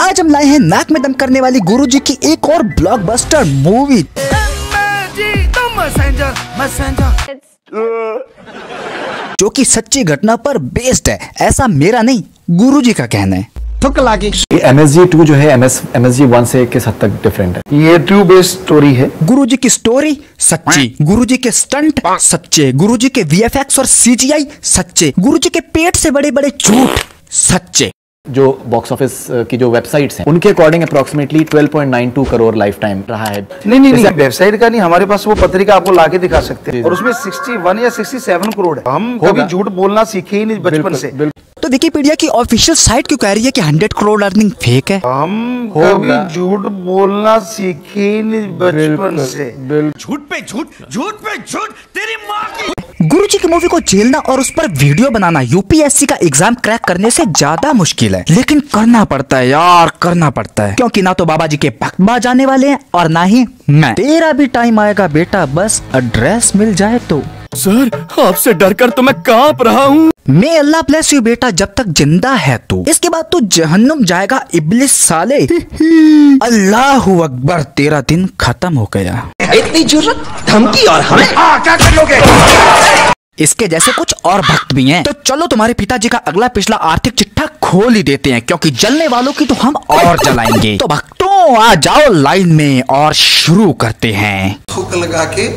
आज हम लाए हैं नाक में दम करने वाली गुरुजी की एक और ब्लॉकबस्टर मूवी, जो कि सच्ची घटना पर बेस्ड है। ऐसा मेरा नहीं, गुरुजी का कहना है। MSG 2 जो है MSG 1 से किस हद तक डिफरेंट है? ये ट्रू बेस्ड स्टोरी है। गुरुजी की स्टोरी सच्ची, गुरुजी के स्टंट सच्चे, गुरुजी के VFX और CGI सच्चे, गुरुजी के पेट से बड़े बड़े झूठ सच्चे। जो बॉक्स ऑफिस की जो वेबसाइट्स हैं उनके according approximately 12.92 crore life time रहा है। नहीं वेबसाइट का नहीं, हमारे पास वो पत्रिका आपको लाके दिखा सकते हैं और उसमें 61 या 67 करोड़ है। हम कभी झूठ बोलना सीखे ही नहीं बचपन से। तो विकिपीडिया की ऑफिशियल साइट क्यों कह रही है कि 100 करोड़ अर्निंग फेक है? हम कभी झूठ बोलना सीखे ही नहीं बचपन से। झूठ पे झूठ, झूठ पे झूठ, तेरी माँ की। गुरुजी की मूवी को झेलना और उस पर वीडियो बनाना UPSC का एग्जाम क्रैक करने से ज्यादा मुश्किल है, लेकिन करना पड़ता है यार, करना पड़ता है, क्योंकि ना तो बाबा जी के भक्त बाज आने वाले हैं और ना ही मैं। तेरा भी टाइम आएगा बेटा, बस एड्रेस मिल जाए तो। सर, आपसे डरकर तो मैं कांप रहा हूँ। मैं अल्लाह ब्लेस यू बेटा, जब तक जिंदा है तू, इसके बाद तू जहन्नुम जाएगा इब्लिस साले। अल्लाहू अकबर, तेरा दिन खत्म हो गया। इतनी जुर्रत, धमकी और हमें क्या कर लोगे? इसके जैसे कुछ और भक्त भी हैं। तो चलो तुम्हारे पिताजी का अगला पिछला आर्थिक चिट्ठा खोल ही देते हैं, क्योंकि जलने वालों की तो हम और जलाएंगे। तो भक्तों आ जाओ लाइन में और शुरू करते हैं। हुक लगा के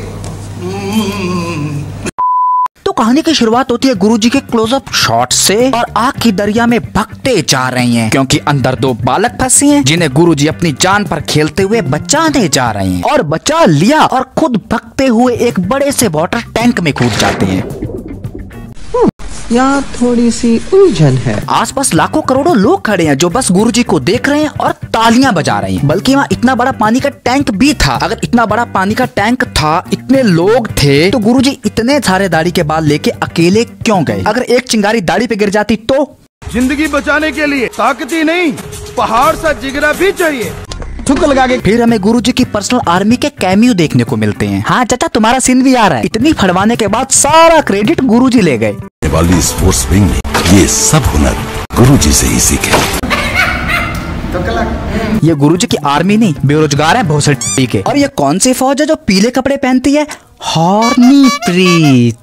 तो कहानी की शुरुआत होती है गुरुजी के क्लोजअप शॉट से, और आग की दरिया में भगते जा रहे हैं, क्योंकि अंदर दो बालक फंसे हैं जिन्हें गुरुजी अपनी जान पर खेलते हुए बचाने जा रहे हैं। और बचा लिया और खुद भगते हुए एक बड़े से वाटर टैंक में कूद जाते हैं। यहाँ थोड़ी सी उलझन है। आसपास लाखों करोड़ों लोग खड़े हैं जो बस गुरुजी को देख रहे हैं और तालियां बजा रहे हैं। बल्कि वहाँ इतना बड़ा पानी का टैंक भी था। अगर इतना बड़ा पानी का टैंक था, इतने लोग थे, तो गुरुजी इतने सारे दाढ़ी के बाल लेके अकेले क्यों गए? अगर एक चिंगारी दाढ़ी पे गिर जाती तो? जिंदगी बचाने के लिए ताकत ही नहीं, पहाड़ सा जिगरा भी चाहिए। थुक लगा के फिर हमें गुरुजी की पर्सनल आर्मी के कैमियो देखने को मिलते हैं। हाँ चाचा, तुम्हारा सीन भी आ रहा है। इतनी फड़वाने के बाद सारा क्रेडिट गुरुजी ले गए। वाली स्पोर्ट्स विंग में ये सब हुनर गुरुजी से ही सीखे। ये गुरुजी की आर्मी नहीं, बेरोजगार है भोसड़ी के। और ये कौन सी फौज है जो पीले कपड़े पहनती है? हॉर्नी प्रीत।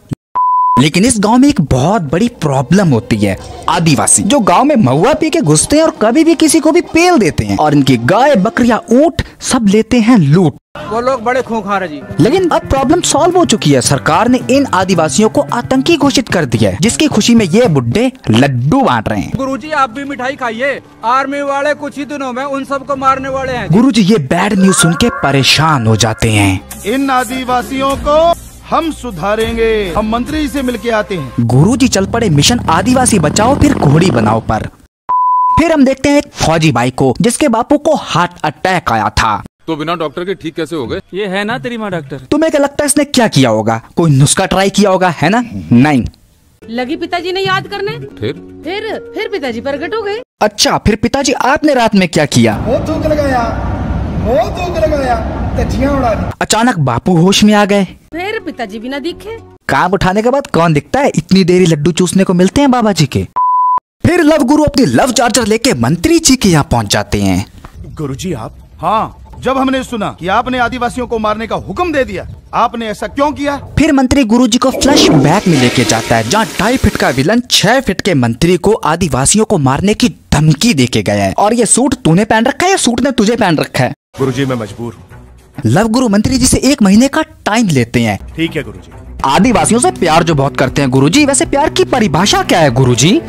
लेकिन इस गांव में एक बहुत बड़ी प्रॉब्लम होती है, आदिवासी जो गांव में महुआ पी के घुसते हैं और कभी भी किसी को भी पेल देते हैं, और इनकी गाय बकरियां ऊंट सब लेते हैं लूट। वो लोग बड़े खूंखार है जी। लेकिन अब प्रॉब्लम सॉल्व हो चुकी है। सरकार ने इन आदिवासियों को आतंकी घोषित कर दिया है, जिसकी खुशी में ये बुड्ढे लड्डू बांट रहे हैं। गुरुजी आप भी मिठाई खाइए, आर्मी वाले कुछ ही दिनों में उन सबको मारने वाले हैं। गुरुजी ये बैड न्यूज सुन के परेशान हो जाते हैं। इन आदिवासियों को हम सुधारेंगे, हम मंत्री से मिलके आते हैं। गुरुजी चल पड़े मिशन आदिवासी बचाओ फिर घोड़ी बनाओ पर। फिर हम देखते हैं एक फौजी भाई को जिसके बापू को हार्ट अटैक आया था। तो बिना डॉक्टर के ठीक कैसे हो गए? ये है ना तेरी माँ डॉक्टर। तुम्हें क्या लगता है इसने क्या किया होगा? कोई नुस्खा ट्राई किया होगा, है ना? नहीं। लगी पिताजी ने याद करने। फिर पिताजी प्रकट हो गए। अच्छा, फिर पिताजी आपने रात में क्या किया? वो थूक लगाया, तजियां उड़ा दी। अचानक बापू होश में आ गए। फिर पिताजी भी न दिखे। काम उठाने के बाद कौन दिखता है? इतनी देरी लड्डू चूसने को मिलते हैं बाबा जी के। फिर लव गुरु अपनी लव चार्जर लेके मंत्री जी के यहाँ पहुँच जाते हैं। गुरुजी आप? हाँ, जब हमने सुना कि आपने आदिवासियों को मारने का हुक्म दे दिया, आपने ऐसा क्यों किया? फिर मंत्री गुरुजी को फ्लैश बैक में लेके जाता है, जहाँ 2.5 फीट का विलन 6 फीट के मंत्री को आदिवासियों को मारने की धमकी देके गया है। और ये सूट तूने पहन रखा है या सूट ने तुझे पहन रखा है? गुरुजी मैं मजबूर हूँ। लव गुरु मंत्री जी से 1 महीने का टाइम लेते हैं। ठीक है गुरुजी। आदिवासियों से प्यार जो बहुत करते हैं गुरुजी, वैसे प्यार की परिभाषा क्या है गुरुजी?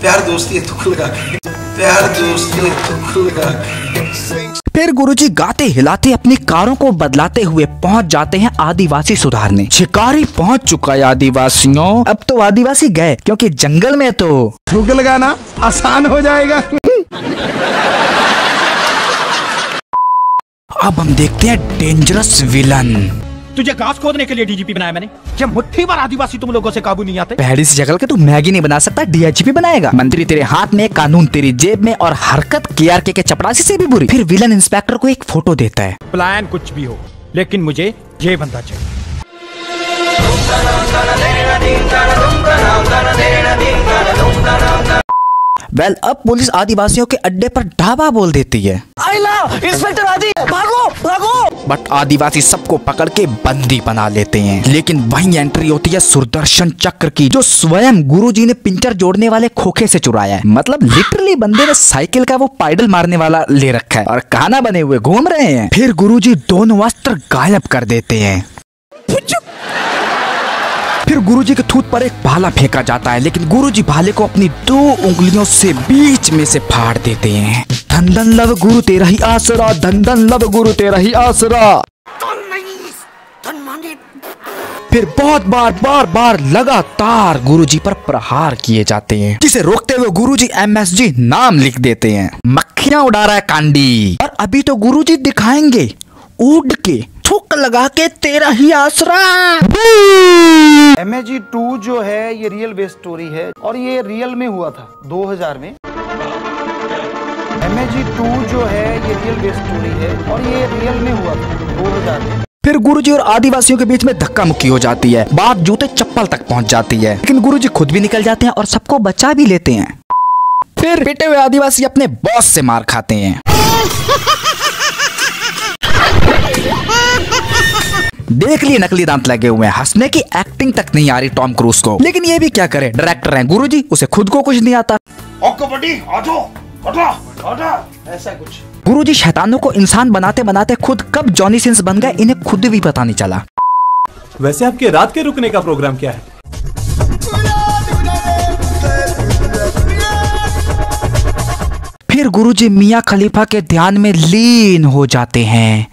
प्यार दोस्ती है, तुक लगा के। प्यार दोस्ती है, तुक लगा के। फिर गुरुजी गाते हिलाते अपनी कारों को बदलाते हुए पहुंच जाते हैं आदिवासी सुधारने। शिकारी पहुंच चुका है आदिवासियों। अब तो आदिवासी गए, क्योंकि जंगल में तो थूक लगाना आसान हो जाएगा। अब हम देखते हैं डेंजरस विलन। तुझे घास खोदने के लिए डीजीपी बनाया मैंने। क्या मुट्ठी भर आदिवासी तुम लोगों से काबू नहीं आते? पहली सी जगह के तू मैगी नहीं बना सकता, DIGP बनाएगा। मंत्री तेरे हाथ में, कानून तेरी जेब में, और हरकत KRK के चपरासी से भी बुरी। फिर विलन इंस्पेक्टर को एक फोटो देता है। प्लान कुछ भी हो, लेकिन मुझे ये बंदा चाहिए। वेल अब पुलिस आदिवासियों के अड्डे पर ढाबा बोल देती है। इंस्पेक्टर आदि, भागो भागो। बट आदिवासी सबको पकड़ के बंदी बना लेते हैं। लेकिन वहीं एंट्री होती है सुदर्शन चक्र की, जो स्वयं गुरुजी ने पिंचर जोड़ने वाले खोखे से चुराया है। मतलब लिटरली बंदे ने साइकिल का वो पैडल मारने वाला ले रखा है और खाना बने हुए घूम रहे हैं। फिर गुरुजी दोनों वस्त्र गायब कर देते हैं। फिर गुरुजी के थूत पर एक भाला फेंका जाता है, लेकिन गुरुजी भाले को अपनी 2 उंगलियों से बीच में से फाड़ देते हैं। धन धन लव गुरु तेरा ही आसरा, धन धन लव गुरु तेरा ही आसरा। फिर बहुत बार लगातार गुरुजी पर प्रहार किए जाते हैं, जिसे रोकते हुए गुरुजी MSG नाम लिख देते हैं। मक्खियां उड़ा रहा है कांडी। और अभी तो गुरुजी दिखाएंगे उड़ के थूक लगा के तेरा ही आसरा। MSG 2 जो है ये रियल बेस स्टोरी है और ये रियल में हुआ था 2000 में। MSG 2 जो है ये रियल बेस स्टोरी है और ये रियल में हुआ था 2000 में। फिर गुरुजी और आदिवासियों के बीच में धक्का मुक्की हो जाती है। बात जूते चप्पल तक पहुंच जाती है, लेकिन गुरुजी खुद भी निकल जाते हैं और सबको बचा भी लेते हैं। फिर पिटे हुए आदिवासी अपने बॉस से मार खाते हैं। देख लिए नकली दांत लगे हुए हैं, हंसने की एक्टिंग तक नहीं आ रही टॉम क्रूज को। लेकिन ये भी क्या करे, डायरेक्टर हैं गुरुजी, उसे खुद को कुछ नहीं आता। ऐसा कुछ। गुरुजी शैतानों को इंसान बनाते बनाते खुद कब जॉनी सिंस बन गए इन्हें खुद भी पता नहीं चला। वैसे आपके रात के रुकने का प्रोग्राम क्या है? फिर गुरुजी मियां खलीफा के ध्यान में लीन हो जाते हैं।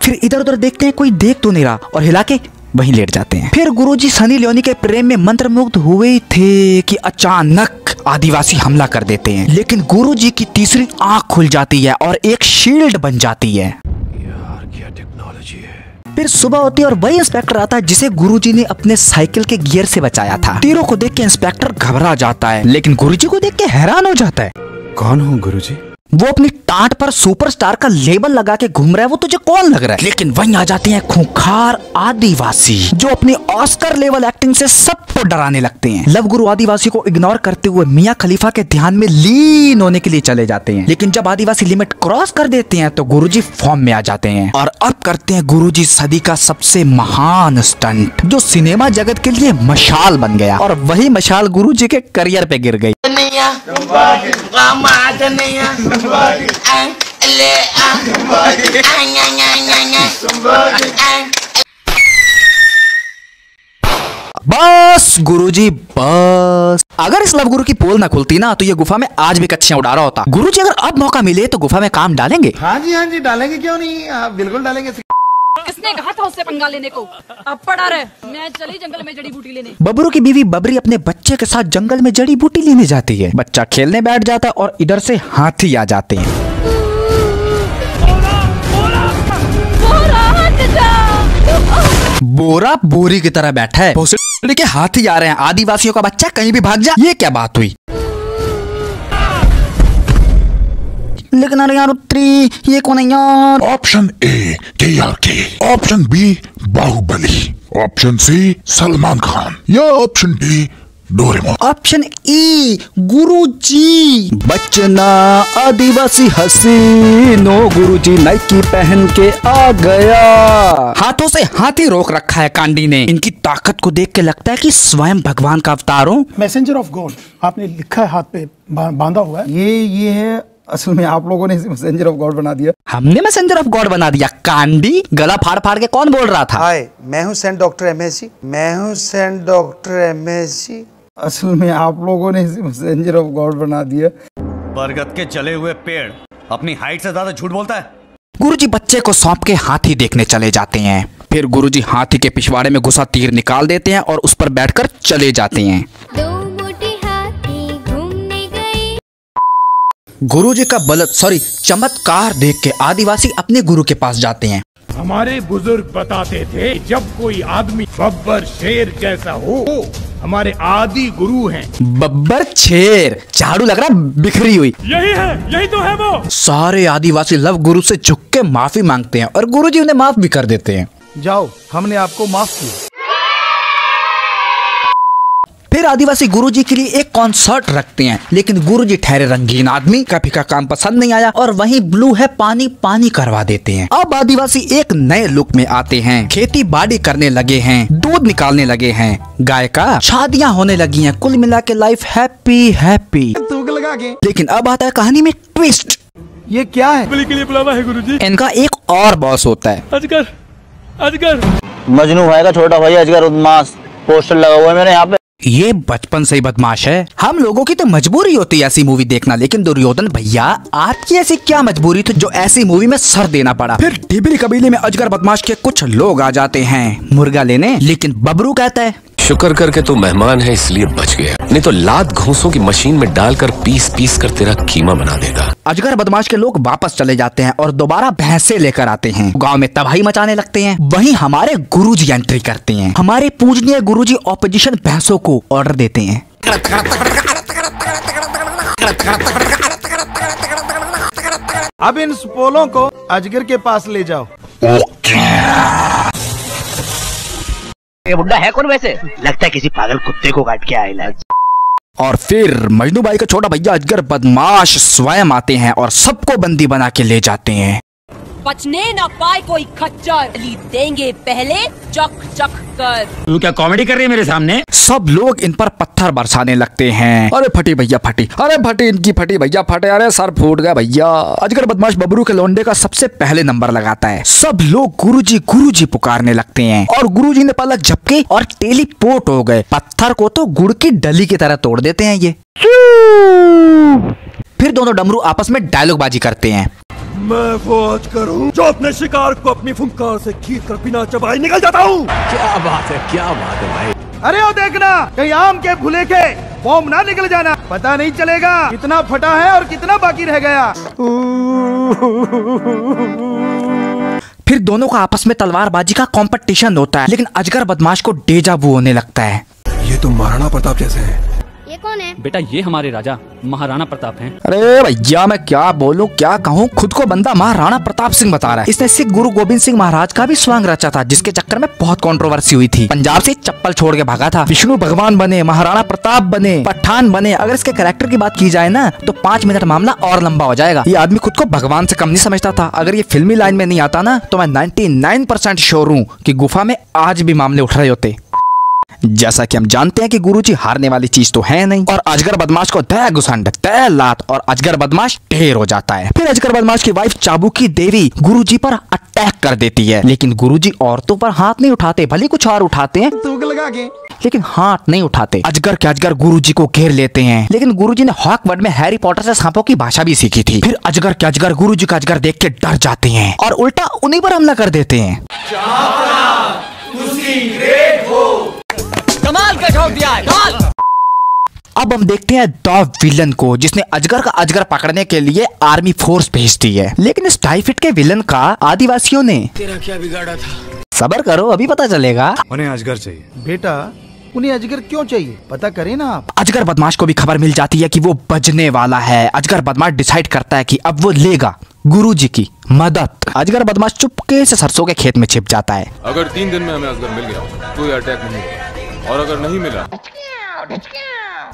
फिर इधर उधर देखते हैं कोई देख तो नहीं रहा और हिला के वहीं लेट जाते हैं। फिर गुरुजी सनी लियोनी के प्रेम में मंत्रमुग्ध हुए थे कि अचानक आदिवासी हमला कर देते हैं, लेकिन गुरुजी की तीसरी आंख खुल जाती है और एक शील्ड बन जाती है। यार क्या टेक्नोलॉजी है। फिर सुबह होती है और वही इंस्पेक्टर आता है जिसे गुरुजी ने अपने साइकिल के गियर से बचाया था। तीरों को देख के इंस्पेक्टर घबरा जाता है, लेकिन गुरुजी को देख के हैरान हो जाता है। कौन हूँ गुरुजी? वो अपनी टाट पर सुपरस्टार का लेबल लगा के घूम रहा है, वो तुझे कौन लग रहा है? लेकिन वहीं आ जाते हैं खूंखार आदिवासी, जो अपनी ऑस्कर लेवल एक्टिंग से सबको डराने लगते हैं। लव गुरु आदिवासी को इग्नोर करते हुए मियां खलीफा के ध्यान में लीन होने के लिए चले जाते हैं। लेकिन जब आदिवासी लिमिट क्रॉस कर देते हैं तो गुरुजी फॉर्म में आ जाते हैं और अब करते हैं गुरुजी सदी का सबसे महान स्टंट, जो सिनेमा जगत के लिए मशाल बन गया। और वही मशाल गुरुजी के करियर पे गिर गई। बस गुरुजी बस। अगर इस लव गुरु की पोल ना खुलती ना तो ये गुफा में आज भी कच्चियां उड़ा रहा होता। गुरुजी अगर अब मौका मिले तो गुफा में काम डालेंगे? हाँ जी डालेंगे, क्यों नहीं, बिल्कुल डालेंगे। किसने कहा था उससे पंगा लेने को? अब पड़ा रहे, मैं चली जंगल में जड़ी बूटी लेने। बबरू की बीवी बबरी अपने बच्चे के साथ जंगल में जड़ी बूटी लेने जाती है। बच्चा खेलने बैठ जाता है और इधर से हाथी आ जाते हैं। बोरा बोरी की तरह बैठा है, भोसड़ी के हाथी आ रहे हैं। आदिवासियों का बच्चा कहीं भी भाग जा, ये क्या बात हुई? लेकिन अरे यार उत्तरी, ये कौन है यार? Option A KRK, option B Baahubali, option C Salman Khan या option D Doraemon. Option E Guruji. बचना आदिवासी हसीनो, गुरुजी नाइकी पहन के आ गया। हाथों से हाथी रोक रखा है कांडी ने। इनकी ताकत को देख के लगता है कि स्वयं भगवान का अवतार हो। मैसेंजर ऑफ गॉड आपने लिखा है, हाथ पे बांधा हुआ है। ये है, असल में आप लोगों ने इसे मैसेंजर ऑफ गॉड बना दिया। हमने मैसेंजर ऑफ गॉड बना दिया? कांडी गला फाड़ फाड़ के कौन बोल रहा था? हाय, मैं हूँ सेंट डॉक्टर MSG, मैं हूँ सेंट डॉक्टर MSG। असल में आप लोगों ने इसे मैसेंजर ऑफ गॉड बना दिया। बरगद के जले हुए पेड़ अपनी हाइट से ज्यादा झूठ बोलता है। गुरुजी बच्चे को सौंप के हाथी देखने चले जाते हैं। फिर गुरुजी हाथी के पिछवाड़े में घुसा तीर निकाल देते हैं और उस पर बैठकर चले जाते हैं। गुरुजी का चमत्कार देख के आदिवासी अपने गुरु के पास जाते हैं। हमारे बुजुर्ग बताते थे जब कोई आदमी बब्बर शेर जैसा हो, हमारे आदि गुरु हैं। बब्बर शेर, झाड़ू लग रहा बिखरी हुई। यही तो है वो। सारे आदिवासी लव गुरु से झुक के माफी मांगते हैं और गुरुजी उन्हें माफ भी कर देते हैं। जाओ, हमने आपको माफ किया। फिर आदिवासी गुरुजी के लिए एक कॉन्सर्ट रखते हैं, लेकिन गुरुजी ठहरे रंगीन आदमी, कभी का काम पसंद नहीं आया और वहीं ब्लू है पानी पानी करवा देते हैं। अब आदिवासी एक नए लुक में आते हैं, खेती बाड़ी करने लगे हैं, दूध निकालने लगे हैं, गाय का शादियां होने लगी हैं, कुल मिला के लाइफ हैप्पी हैप्पी। लेकिन अब आता है कहानी में ट्विस्ट। ये क्या है? के लिए बुलावा है गुरुजी। इनका एक और बॉस होता है, अजगर। अजगर मजनू भाई का छोटा भाई अजगर उद्मास, पोस्टर लगा हुआ है मेरे यहाँ पे। ये बचपन से ही बदमाश है। हम लोगों की तो मजबूरी होती है ऐसी मूवी देखना, लेकिन दुर्योधन भैया आपकी ऐसी क्या मजबूरी थी जो ऐसी मूवी में सर देना पड़ा। फिर टिबरी कबीले में अजगर बदमाश के कुछ लोग आ जाते हैं मुर्गा लेने, लेकिन बबरू कहता है शुक्र करके तू मेहमान है इसलिए बच गया, नहीं तो लात घूंसों की मशीन में डालकर पीस पीस कर तेरा कीमा बना देगा। अजगर बदमाश के लोग वापस चले जाते हैं और दोबारा भैंसे लेकर आते हैं, गांव में तबाही मचाने लगते हैं। वहीं हमारे गुरुजी एंट्री करते हैं। हमारे पूजनीय गुरुजी ऑपोजिशन भैंसों को ऑर्डर देते हैं, अब इन सुपोलों को अजगर के पास ले जाओ। ये बुड्ढा है कौन वैसे? लगता है किसी पागल कुत्ते को काट के आया। और फिर मजनू भाई का छोटा भैया अजगर बदमाश स्वयं आते हैं और सबको बंदी बना के ले जाते हैं। बचने न पाए कोई खच्चर, देंगे पहले चक चक कर। तू क्या कॉमेडी कर रही है मेरे सामने? सब लोग इन पर पत्थर बरसाने लगते हैं। अरे फटी भैया फटी, अरे फटी इनकी फटी भैया फटे, अरे सर फूट गया भैया। अजगर बदमाश बबरू के लोंडे का सबसे पहले नंबर लगाता है। सब लोग गुरुजी गुरुजी पुकारने लगते हैं और गुरुजी ने पलक झपके और टेलीपोर्ट हो गए। पत्थर को तो गुड़ की डली की तरह तोड़ देते हैं ये। फिर दोनों डमरू आपस में डायलॉग बाजी करते हैं। मैं वो अजगर हूँ जो अपने शिकार को अपनी फुंकार से खींच कर बिना चबाए निकल जाता हूँ। क्या बात है भाई। अरे ओ देखना, कहीं आम के फूले के बॉम्ब ना निकल जाना, पता नहीं चलेगा कितना फटा है और कितना बाकी रह गया। फिर दोनों का आपस में तलवारबाजी का कंपटीशन होता है, लेकिन अजगर बदमाश को डेजा वू होने लगता है। ये तो महाराणा प्रताप जैसे हैं। ये कौन है? बेटा ये हमारे राजा महाराणा प्रताप हैं। अरे भैया मैं क्या बोलूं क्या कहूं, खुद को बंदा महाराणा प्रताप सिंह बता रहा है। इसने सिख गुरु गोविंद सिंह महाराज का भी स्वांग रचा था, जिसके चक्कर में बहुत कंट्रोवर्सी हुई थी। पंजाब से चप्पल छोड़ के भागा था, विष्णु भगवान बने, महाराणा प्रताप बने, पठान बने। अगर इसके कैरेक्टर की बात की जाए ना तो 5 मिनट मामला और लंबा हो जाएगा। ये आदमी खुद को भगवान से कम नहीं समझता था। अगर ये फिल्मी लाइन में नहीं आता ना तो मैं 99% श्योर हूँ कि गुफा में आज भी मामले उठ रहे होते। जैसा कि हम जानते हैं कि गुरुजी हारने वाली चीज तो है नहीं, और अजगर बदमाश को तय घुसंड तय लात और अजगर बदमाश ढेर हो जाता है। फिर अजगर बदमाश की वाइफ चाबुकी देवी गुरुजी पर अटैक कर देती है, लेकिन गुरुजी औरतों पर हाथ नहीं उठाते, भले कुछ और उठाते हैं लगा के, लेकिन हाथ नहीं उठाते। अजगर के अजगर गुरुजी को घेर लेते हैं, लेकिन गुरुजी ने हॉकवर्ड में हैरी पॉटर से सांपों की भाषा भी सीखी थी। फिर अजगर के अजगर गुरुजी का अजगर देख के डर जाते हैं और उल्टा उन्हीं पर हमला कर देते हैं। कमाल का शौक दिया है, कमाल। अब हम देखते हैं द विलन को, जिसने अजगर का अजगर पकड़ने के लिए आर्मी फोर्स भेज दी है। लेकिन इस टाइफिट के विलन का आदिवासियों ने तेरा क्या बिगाड़ा था? सबर करो अभी पता चलेगा। उन्हें अजगर चाहिए। बेटा उन्हें अजगर क्यों चाहिए पता करें ना आप। अजगर बदमाश को भी खबर मिल जाती है कि वो बजने वाला है। अजगर बदमाश डिसाइड करता है कि अब वो लेगा गुरुजी की मदद। अजगर बदमाश चुपके से सरसों के खेत में छिप जाता है। अगर 3 दिन में हमें अजगर मिल गया तो ये अटैक नहीं होगा, और अगर नहीं मिला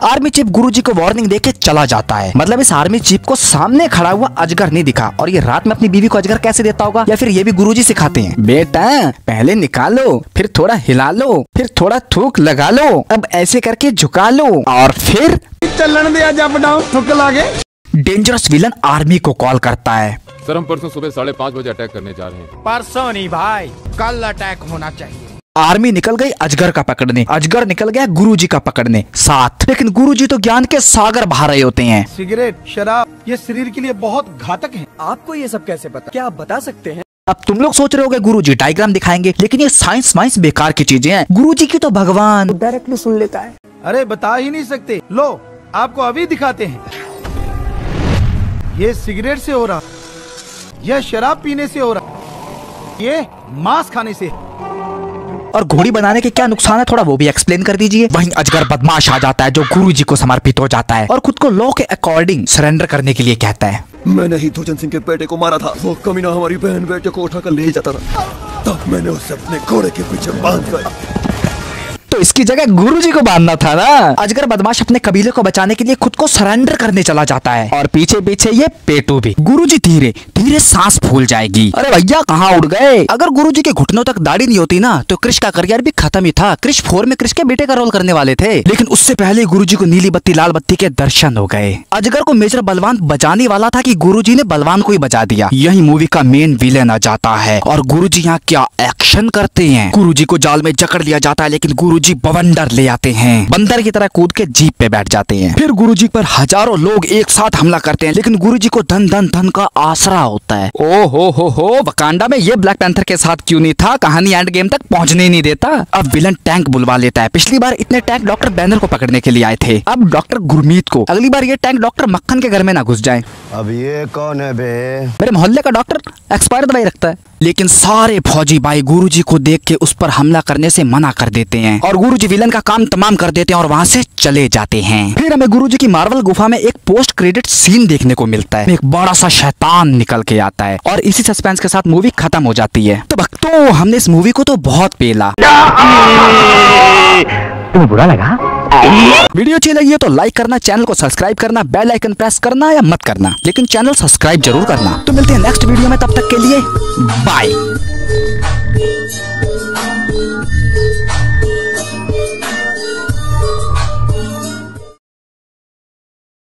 आर्मी चीफ गुरुजी को वार्निंग देके चला जाता है। मतलब इस आर्मी चीफ को सामने खड़ा हुआ अजगर नहीं दिखा, और ये रात में अपनी बीवी को अजगर कैसे देता होगा, या फिर ये भी गुरुजी सिखाते हैं। बेटा पहले निकालो, फिर थोड़ा हिला लो, फिर थोड़ा थूक लगा लो, अब ऐसे करके झुका लो, और फिर चलन दिया जब डाउन थूक लागे। डेंजरस विलन आर्मी को कॉल करता है। सर हम परसों सुबह 5:30 बजे अटैक करने जा रहे हैं। परसों नहीं भाई, कल अटैक होना चाहिए। आर्मी निकल गई अजगर का पकड़ने, अजगर निकल गया गुरुजी का पकड़ने साथ। लेकिन गुरुजी तो ज्ञान के सागर बहा रहे होते हैं। सिगरेट शराब ये शरीर के लिए बहुत घातक है। आपको ये सब कैसे पता? क्या आप बता सकते हैं? अब तुम लोग सोच रहे होगे गुरुजी डायग्राम दिखाएंगे, लेकिन ये साइंस वाइंस बेकार की चीजें हैं। गुरुजी की तो भगवान डायरेक्टली सुन लेता है। अरे बता ही नहीं सकते, लो आपको अभी दिखाते हैं। ये सिगरेट से हो रहा, यह शराब पीने से हो रहा, ये मांस खाने से। और घोड़ी बनाने के क्या नुकसान है थोड़ा वो भी एक्सप्लेन कर दीजिए। वहीं अजगर बदमाश आ जाता है जो गुरुजी को समर्पित हो जाता है और खुद को लॉ के अकॉर्डिंग सरेंडर करने के लिए कहता है। मैंने ही दुर्जन सिंह के बेटे को मारा था, वो कमीना हमारी बहन बेटे को उठाकर ले जाता था। तब मैंने उसे अपने घोड़े के पीछे बांधकर तो इसकी जगह गुरुजी को बांधना था ना। अजगर बदमाश अपने कबीले को बचाने के लिए खुद को सरेंडर करने चला जाता है और पीछे पीछे ये पेटू भी। गुरुजी धीरे धीरे सांस फूल जाएगी। अरे भैया कहाँ उड़ गए? अगर गुरुजी के घुटनों तक दाढ़ी नहीं होती ना तो क्रिश का करियर भी खत्म ही था। क्रिश 4 में क्रिश के बेटे का रोल करने वाले थे, लेकिन उससे पहले गुरुजी को नीली बत्ती लाल बत्ती के दर्शन हो गए। अजगर को मेजर बलवान बचाने वाला था कि गुरुजी ने बलवान को ही बचा दिया। यही मूवी का मेन विलेन आ जाता है और गुरुजी यहाँ क्या एक्शन करते हैं। गुरुजी को जाल में जकड़ लिया जाता है, लेकिन गुरुजी बवंडर ले आते हैं। बंदर की तरह कूद के जीप पे बैठ जाते हैं। फिर गुरुजी पर हजारों लोग एक साथ हमला करते हैं, लेकिन गुरुजी को धन धन धन का आसरा होता है। ओ हो वकांडा में ये ब्लैक पैंथर के साथ क्यों नहीं था? कहानी एंड गेम तक पहुंचने ही नहीं देता। अब विलन टैंक बुलवा लेता है। पिछली बार इतने टैंक डॉक्टर बैनर को पकड़ने के लिए आए थे, अब डॉक्टर गुरमीत को। अगली बार ये टैंक डॉक्टर मक्खन के घर में ना घुस जाए। अब ये कौन है बे? मेरे मोहल्ले का डॉक्टर एक्सपायर दवाई रखता है। लेकिन सारे फौजी भाई गुरुजी को देख के उस पर हमला करने से मना कर देते हैं और गुरुजी विलन का काम तमाम कर देते हैं और वहाँ से चले जाते हैं। फिर हमें गुरुजी की मार्वल गुफा में एक पोस्ट क्रेडिट सीन देखने को मिलता है। एक बड़ा सा शैतान निकल के आता है और इसी सस्पेंस के साथ मूवी खत्म हो जाती है। तो भक्तों, हमने इस मूवी को तो बहुत पेला। तुम्हें बुरा लगा? वीडियो अच्छी लगी है तो लाइक करना, चैनल को सब्सक्राइब करना, बेल आइकन प्रेस करना या मत करना, लेकिन चैनल सब्सक्राइब जरूर करना। तो मिलते हैं नेक्स्ट वीडियो में, तब तक के लिए बाय।